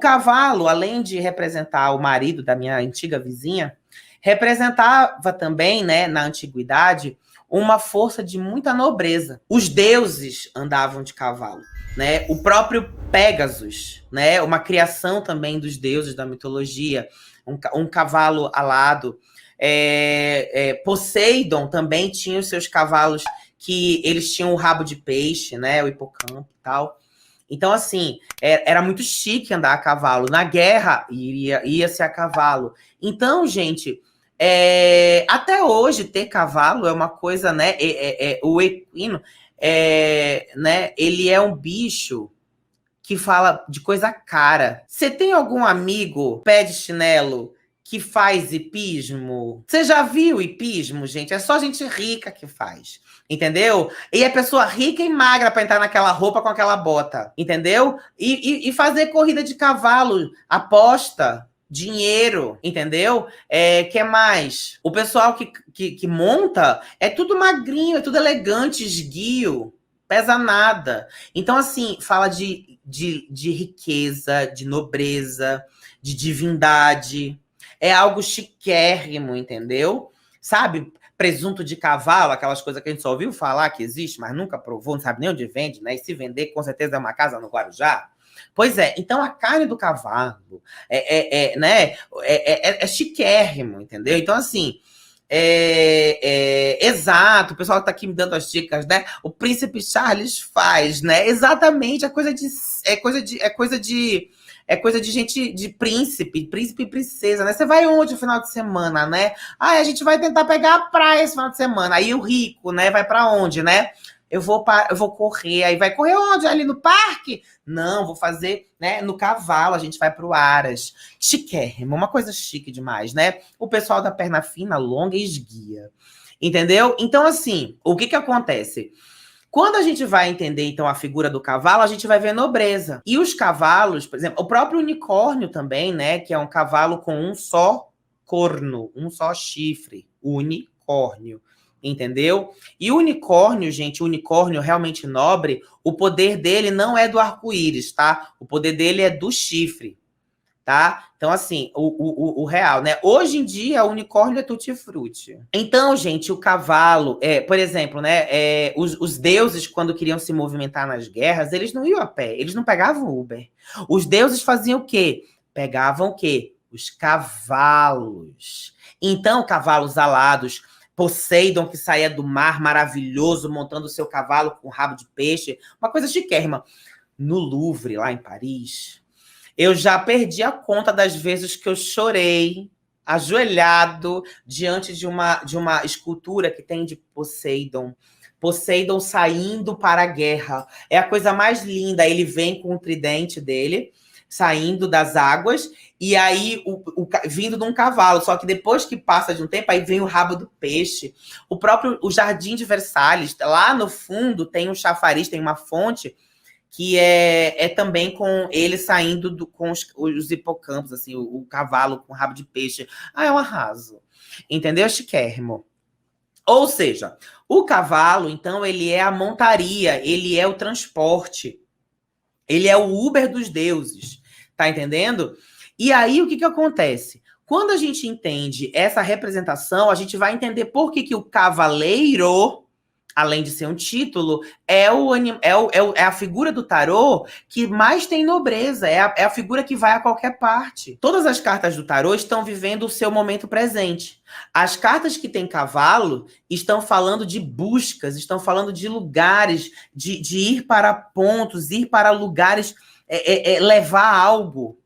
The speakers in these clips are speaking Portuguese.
cavalo, além de representar o marido da minha antiga vizinha, representava também, né, na antiguidade, uma força de muita nobreza. Os deuses andavam de cavalo, né? O próprio Pégasus, né? Uma criação também dos deuses da mitologia, um cavalo alado. Poseidon também tinha os seus cavalos que eles tinham o rabo de peixe, né? O hipocampo e tal. Então, assim, era muito chique andar a cavalo. Na guerra, ia-se a cavalo. Então, gente, até hoje, ter cavalo é uma coisa, né? O equino, né? Ele é um bicho que fala de coisa cara. Você tem algum amigo pé de chinelo que faz hipismo? Você já viu hipismo, gente? É só gente rica que faz. Entendeu? E é pessoa rica e magra para entrar naquela roupa com aquela bota. Entendeu? E fazer corrida de cavalo, aposta, dinheiro, entendeu? Que mais? O pessoal que monta é tudo magrinho, é tudo elegante, esguio, pesa nada. Então, assim, fala de riqueza, de nobreza, de divindade. É algo chiquérrimo, entendeu? Sabe? Presunto de cavalo, aquelas coisas que a gente só ouviu falar que existe, mas nunca provou, não sabe nem onde vende, né? E se vender, com certeza é uma casa no Guarujá. Pois é, então a carne do cavalo né? É chiquérrimo, entendeu? Então, assim, exato, o pessoal que tá aqui me dando as dicas, né? O Príncipe Charles faz, né? Exatamente, é coisa de gente, de príncipe e princesa, né? Você vai onde no final de semana, né? Ah, a gente vai tentar pegar a praia esse final de semana. Aí o rico, né? Vai para onde, né? Eu vou correr. Aí vai correr onde? Ali no parque? Não, vou fazer, né? No cavalo, a gente vai pro Aras. Chiquérrimo, uma coisa chique demais, né? O pessoal da perna fina, longa e esguia. Entendeu? Então, assim, o que acontece? Quando a gente vai entender, então, a figura do cavalo, a gente vai ver nobreza. E os cavalos, por exemplo, o próprio unicórnio também, né? Que é um cavalo com um só corno, um só chifre. Unicórnio. Entendeu? E o unicórnio, gente, o unicórnio realmente nobre, o poder dele não é do arco-íris, tá? O poder dele é do chifre. Tá? Então, assim, o real, né? Hoje em dia, o unicórnio é tutti-frutti. Então, gente, o cavalo, por exemplo, né? Os deuses, quando queriam se movimentar nas guerras, eles não iam a pé, eles não pegavam Uber. Os deuses faziam o quê? Pegavam o quê? Os cavalos. Então, cavalos alados, Poseidon, que saía do mar maravilhoso, montando o seu cavalo com rabo de peixe, uma coisa chiquérrima. No Louvre, lá em Paris, eu já perdi a conta das vezes que eu chorei, ajoelhado, diante de uma escultura que tem de Poseidon. Poseidon saindo para a guerra. É a coisa mais linda. Ele vem com o tridente dele, saindo das águas, e aí vindo de um cavalo. Só que depois que passa de um tempo, aí vem o rabo do peixe. O Jardim de Versalhes, lá no fundo, tem um chafariz, tem uma fonte, que é também com ele saindo com os hipocampos, assim, o cavalo com rabo de peixe. Ah, é um arraso. Entendeu? Chiquérrimo. Ou seja, o cavalo, então, ele é a montaria, ele é o transporte, ele é o Uber dos deuses. Tá entendendo? E aí, o que acontece? Quando a gente entende essa representação, a gente vai entender por que o cavaleiro, além de ser um título, é a figura do tarô que mais tem nobreza, é a figura que vai a qualquer parte. Todas as cartas do tarô estão vivendo o seu momento presente. As cartas que têm cavalo estão falando de buscas, estão falando de lugares, de ir para pontos, ir para lugares, levar algo.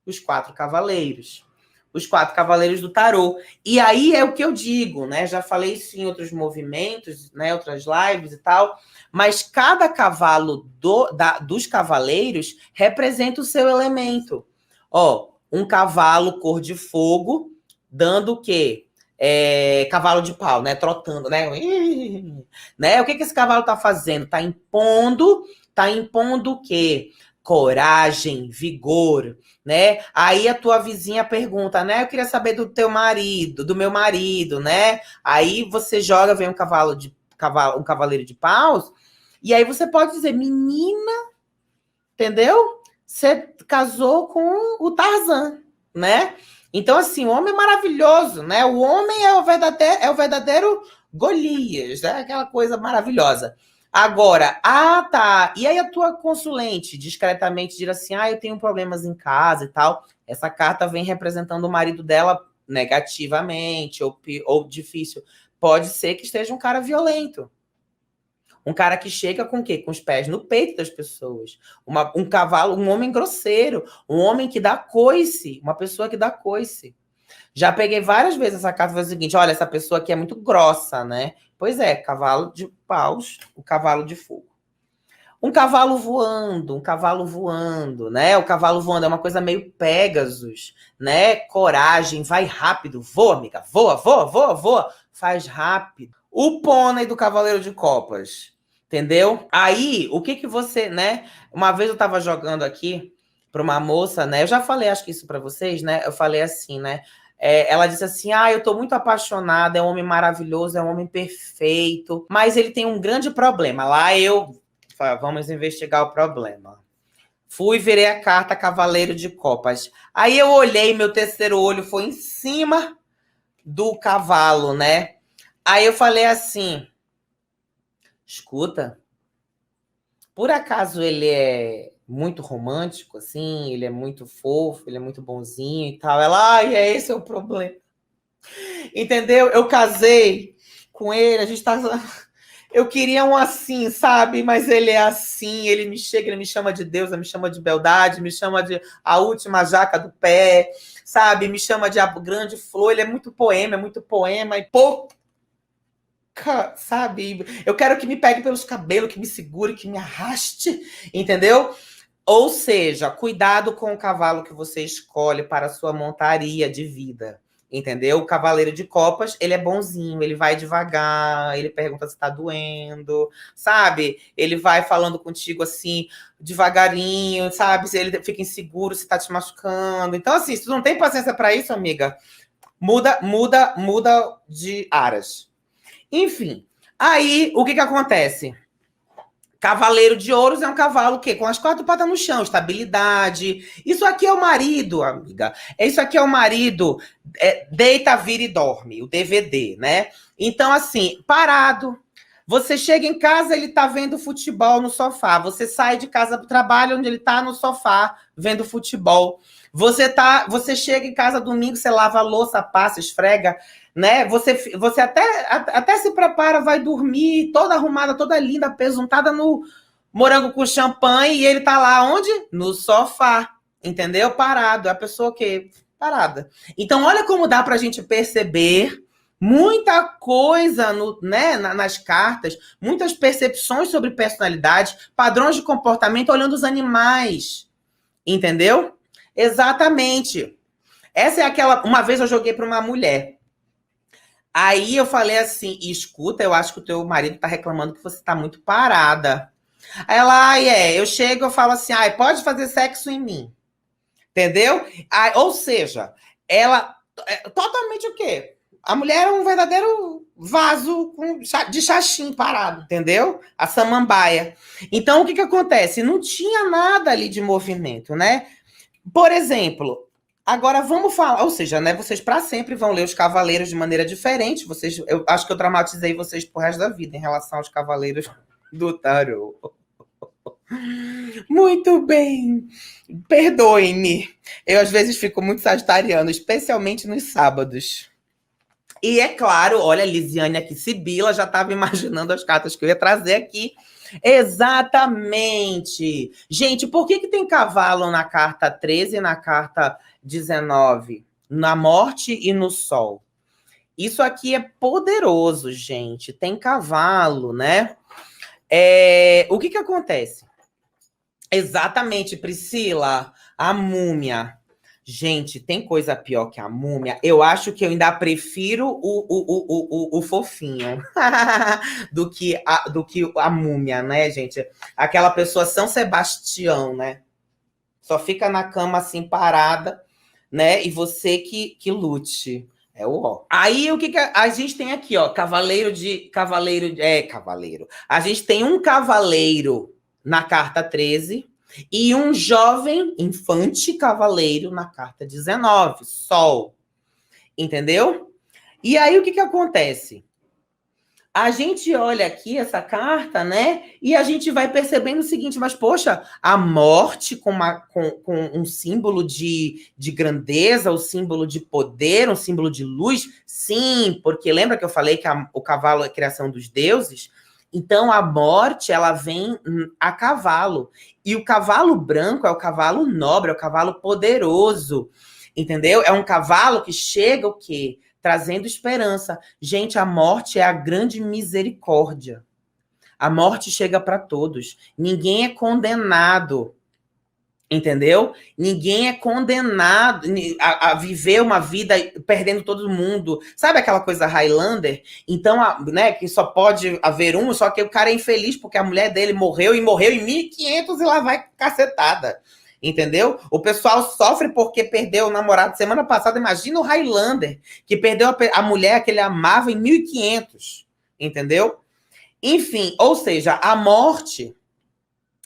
Os 4 cavaleiros. Os 4 cavaleiros do tarô. E aí é o que eu digo, né? Já falei isso em outros movimentos, né? Outras lives e tal. Mas cada cavalo dos cavaleiros representa o seu elemento. Ó, um cavalo cor de fogo, dando o quê? Cavalo de pau, né? Trotando, né? Né? O que esse cavalo tá fazendo? Tá impondo o quê? Coragem, vigor, né? Aí a tua vizinha pergunta, né? Eu queria saber do meu marido, né? Aí você joga, vem um cavaleiro de paus, e aí você pode dizer, menina, entendeu? você casou com o Tarzan, né? Então, assim, o homem é maravilhoso, né? O homem é o verdadeiro Golias, né? Aquela coisa maravilhosa. Agora, tá. E aí a tua consulente discretamente diz assim: eu tenho problemas em casa e tal. Essa carta vem representando o marido dela negativamente ou difícil. Pode ser que esteja um cara violento. Um cara que chega com o quê? Com os pés no peito das pessoas. Um cavalo, um homem grosseiro, um homem que dá coice, uma pessoa que dá coice. Já peguei várias vezes essa carta e falei o seguinte: olha, essa pessoa aqui é muito grossa, né? Pois é, cavalo de paus, o cavalo de fogo. Um cavalo voando, né? O cavalo voando é uma coisa meio Pegasus, né? Coragem, vai rápido, voa, amiga, voa, voa, voa, voa, faz rápido. O pônei do Cavaleiro de Copas, entendeu? Aí, o que você, né? Uma vez eu tava jogando aqui para uma moça, né? Eu já falei, acho que isso para vocês, né? Eu falei assim, né? Ela disse assim: eu tô muito apaixonada, é um homem maravilhoso, é um homem perfeito, mas ele tem um grande problema. Lá eu vamos investigar o problema. Fui, virei a carta Cavaleiro de Copas. Aí eu olhei, meu terceiro olho foi em cima do cavalo, né? Aí eu falei assim: escuta, por acaso ele é muito romântico, assim? Ele é muito fofo, ele é muito bonzinho e tal? Ela, esse é o problema. Entendeu? Eu casei com ele, a gente tá... Eu queria um assim, sabe? Mas ele é assim, ele me chega, ele me chama de Deus, me chama de beldade, me chama de a última jaca do pé, sabe? Me chama de a grande flor, ele é muito poema e pouca, sabe? Eu quero que me pegue pelos cabelos, que me segure, que me arraste, entendeu? Ou seja, cuidado com o cavalo que você escolhe para a sua montaria de vida. Entendeu? O Cavaleiro de Copas, ele é bonzinho, ele vai devagar, ele pergunta se tá doendo, sabe? Ele vai falando contigo assim, devagarinho, sabe? Se ele fica inseguro, se tá te machucando. Então, assim, se tu não tem paciência para isso, amiga, muda de aras. Enfim, aí o que acontece? Cavaleiro de Ouros é um cavalo que com as quatro patas no chão, estabilidade. Isso aqui é o marido, amiga. Isso aqui é o marido, deita, vira e dorme, o DVD, né? Então, assim, parado. Você chega em casa, ele tá vendo futebol no sofá. Você sai de casa para o trabalho, onde ele tá no sofá, vendo futebol. Você chega em casa domingo, você lava a louça, passa, esfrega, né? Você até se prepara, vai dormir toda arrumada, toda linda, pesuntada no morango com champanhe, e ele tá lá onde? No sofá, entendeu? Parado. É a pessoa que parada. Então, olha como dá pra gente perceber muita coisa né, nas cartas, muitas percepções sobre personalidade, padrões de comportamento olhando os animais, entendeu? Exatamente. Essa é aquela... Uma vez eu joguei para uma mulher. Aí eu falei assim: escuta, eu acho que o teu marido tá reclamando que você tá muito parada. Aí ela, eu chego, eu falo assim: pode fazer sexo em mim. Entendeu? Ou seja, ela... Totalmente o quê? A mulher é um verdadeiro vaso de xaxim parado, entendeu? A samambaia. Então, o que acontece? Não tinha nada ali de movimento, né? Por exemplo, agora vamos falar, ou seja, né? Vocês para sempre vão ler os cavaleiros de maneira diferente. Eu acho que eu traumatizei vocês pro resto da vida em relação aos cavaleiros do tarô. Muito bem. Perdoem-me. Eu às vezes fico muito sagitariano, especialmente nos sábados. E é claro, olha, Lisiane aqui, Sibila já estava imaginando as cartas que eu ia trazer aqui. Exatamente. Gente, por que tem cavalo na carta 13 e na carta 19? Na morte e no sol. Isso aqui é poderoso, gente. Tem cavalo, né? O que acontece? Exatamente, Priscila, a múmia. Gente, tem coisa pior que a múmia. Eu acho que eu ainda prefiro o fofinho do que a múmia, né, gente? Aquela pessoa São Sebastião, né? Só fica na cama assim parada, né? E você que lute. É o ó. Aí o que a gente tem aqui, ó? Cavaleiro. A gente tem um cavaleiro na carta 13 E um jovem infante cavaleiro na carta 19, Sol. Entendeu? E aí, o que acontece? A gente olha aqui essa carta, né? E a gente vai percebendo o seguinte, mas, poxa, a morte com um símbolo de grandeza, um símbolo de poder, um símbolo de luz? Sim, porque lembra que eu falei que o cavalo é a criação dos deuses? Então, a morte, ela vem a cavalo. E o cavalo branco é o cavalo nobre, é o cavalo poderoso, entendeu? É um cavalo que chega o quê? Trazendo esperança. Gente, a morte é a grande misericórdia. A morte chega para todos. Ninguém é condenado, entendeu? Ninguém é condenado a viver uma vida perdendo todo mundo. Sabe aquela coisa Highlander? Então, né, que só pode haver um, só que o cara é infeliz porque a mulher dele morreu em 1500 e lá vai cacetada. Entendeu? O pessoal sofre porque perdeu o namorado semana passada. Imagina o Highlander, que perdeu a mulher que ele amava em 1500. Entendeu? Enfim, ou seja, a morte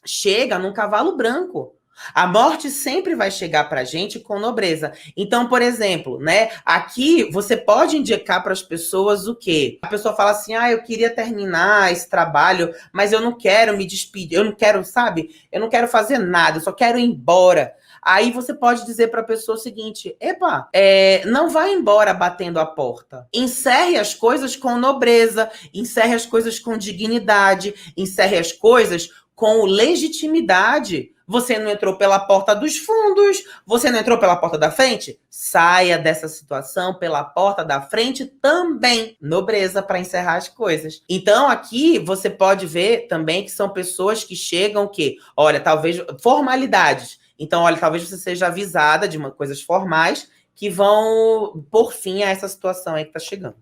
chega num cavalo branco. A morte sempre vai chegar para a gente com nobreza. Então, por exemplo, né? Aqui você pode indicar para as pessoas o quê? A pessoa fala assim: ah, eu queria terminar esse trabalho, mas eu não quero me despedir, eu não quero, sabe? Eu não quero fazer nada, eu só quero ir embora. Aí você pode dizer para a pessoa o seguinte: epa, não vá embora batendo a porta. Encerre as coisas com nobreza, encerre as coisas com dignidade, encerre as coisas com legitimidade. Você não entrou pela porta dos fundos, você não entrou pela porta da frente? Saia dessa situação pela porta da frente também. Nobreza para encerrar as coisas. Então, aqui você pode ver também que são pessoas que chegam que, olha, talvez formalidades. Então, olha, talvez você seja avisada de coisas formais que vão por fim a essa situação aí que tá chegando.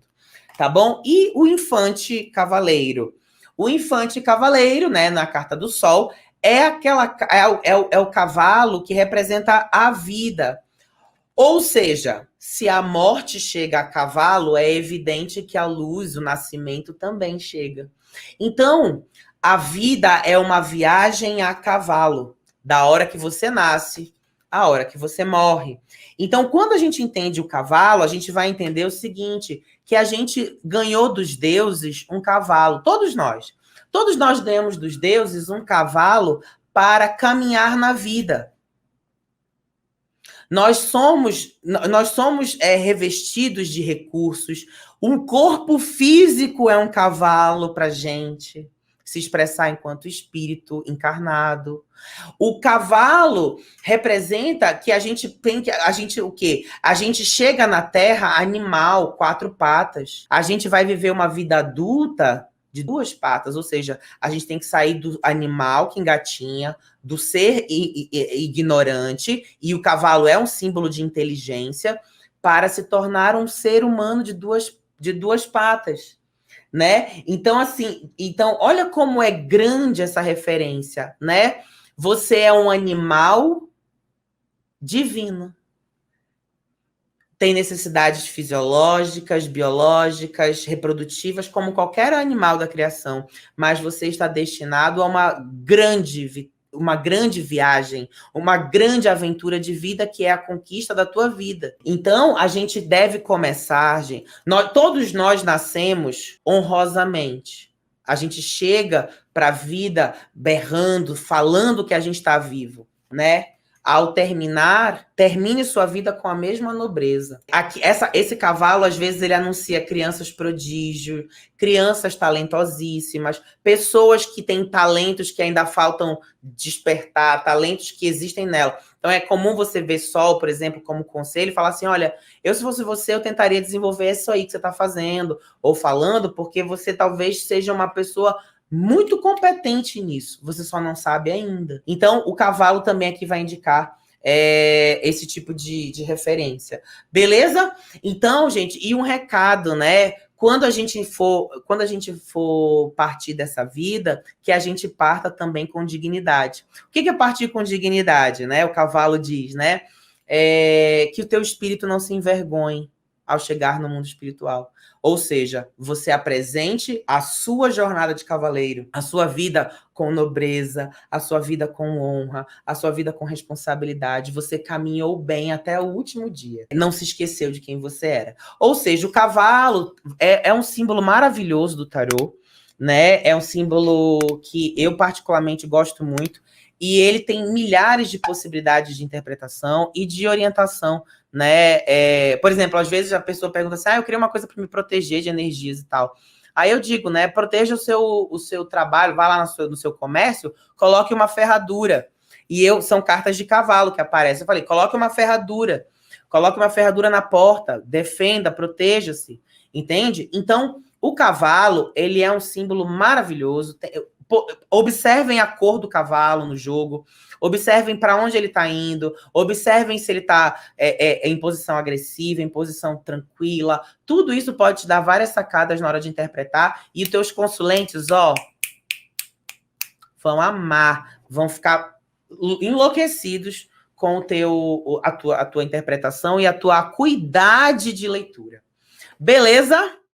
Tá bom? E o infante cavaleiro? O infante cavaleiro, né, na carta do Sol, é o cavalo que representa a vida. Ou seja, se a morte chega a cavalo, é evidente que a luz, o nascimento também chega. Então, a vida é uma viagem a cavalo, da hora que você nasce à hora que você morre. Então, quando a gente entende o cavalo, a gente vai entender o seguinte, que a gente ganhou dos deuses um cavalo, todos nós. Todos nós ganhamos dos deuses um cavalo para caminhar na vida. Nós somos revestidos de recursos. Um corpo físico é um cavalo para a gente se expressar enquanto espírito encarnado. O cavalo representa que a gente tem o quê? A gente chega na Terra animal, 4 patas. A gente vai viver uma vida adulta de 2 patas, ou seja, a gente tem que sair do animal que engatinha, do ser ignorante, e o cavalo é um símbolo de inteligência, para se tornar um ser humano de duas patas, né? Então, assim, olha como é grande essa referência, né? Você é um animal divino. Tem necessidades fisiológicas, biológicas, reprodutivas, como qualquer animal da criação, mas você está destinado a uma grande viagem, uma grande aventura de vida, que é a conquista da tua vida. Então, a gente deve começar, gente. Todos nós nascemos honrosamente. A gente chega para a vida berrando, falando que a gente está vivo, né? Ao termine sua vida com a mesma nobreza. Esse cavalo, às vezes, ele anuncia crianças prodígio, crianças talentosíssimas, pessoas que têm talentos que ainda faltam despertar, talentos que existem nela. Então, é comum você ver Sol, por exemplo, como conselho, e falar assim, olha, se fosse você, eu tentaria desenvolver isso aí que você está fazendo, ou falando, porque você talvez seja uma pessoa muito competente nisso, você só não sabe ainda. Então, o cavalo também aqui vai indicar esse tipo de referência. Beleza? Então, gente, e um recado, né? Quando a gente for partir dessa vida, que a gente parta também com dignidade. O que é partir com dignidade, né? O cavalo diz, né? Que o teu espírito não se envergonhe. ao chegar no mundo espiritual. Ou seja, você apresente a sua jornada de cavaleiro, a sua vida com nobreza, a sua vida com honra, a sua vida com responsabilidade. Você caminhou bem até o último dia. Não se esqueceu de quem você era. Ou seja, o cavalo é um símbolo maravilhoso do tarô, né? É um símbolo que eu particularmente gosto muito. E ele tem milhares de possibilidades de interpretação e de orientação, né? Por exemplo, às vezes a pessoa pergunta assim, eu queria uma coisa para me proteger de energias e tal. Aí eu digo, né, proteja o seu trabalho, vá lá no seu comércio, coloque uma ferradura. São cartas de cavalo que aparecem. Eu falei, coloque uma ferradura na porta, defenda, proteja-se, entende? Então, o cavalo, ele é um símbolo maravilhoso. Observem a cor do cavalo no jogo, observem para onde ele está indo, observem se ele está em posição agressiva, em posição tranquila. Tudo isso pode te dar várias sacadas na hora de interpretar, e os teus consulentes, vão amar, vão ficar enlouquecidos com a tua interpretação e a tua acuidade de leitura. Beleza?